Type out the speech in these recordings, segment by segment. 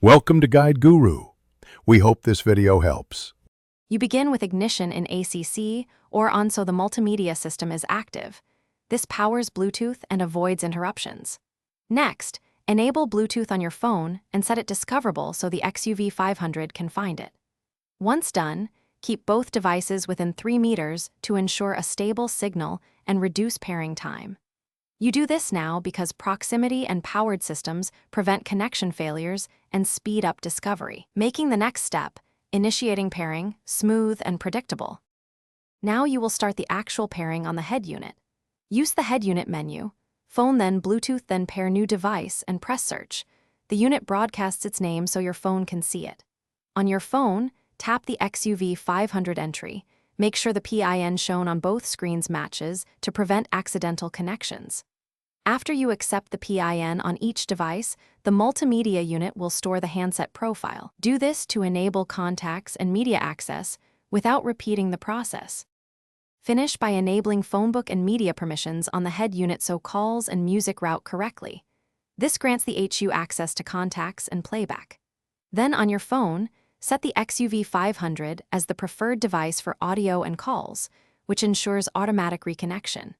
Welcome to Guide Guru. We hope this video helps. You begin with ignition in ACC or on so the multimedia system is active. This powers Bluetooth and avoids interruptions. Next, enable Bluetooth on your phone and set it discoverable so the Xuv500 can find it. Once done, keep both devices within 3 meters to ensure a stable signal and reduce pairing time. You do this now because proximity and powered systems prevent connection failures and speed up discovery, making the next step, initiating pairing, smooth and predictable. Now you will start the actual pairing on the head unit. Use the head unit menu, phone then Bluetooth then pair new device and press search. The unit broadcasts its name so your phone can see it. On your phone, tap the Xuv500 entry. Make sure the PIN shown on both screens matches to prevent accidental connections. After you accept the PIN on each device, the multimedia unit will store the handset profile. Do this to enable contacts and media access without repeating the process. Finish by enabling phonebook and media permissions on the head unit so calls and music route correctly. This grants the HU access to contacts and playback. Then on your phone, set the Xuv500 as the preferred device for audio and calls, which ensures automatic reconnection.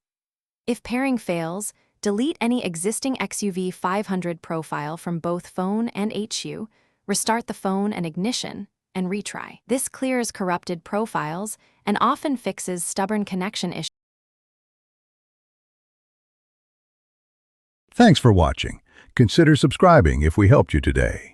If pairing fails, delete any existing Xuv500 profile from both phone and HU, restart the phone and ignition, and retry. This clears corrupted profiles and often fixes stubborn connection issues. Thanks for watching. Consider subscribing if we helped you today.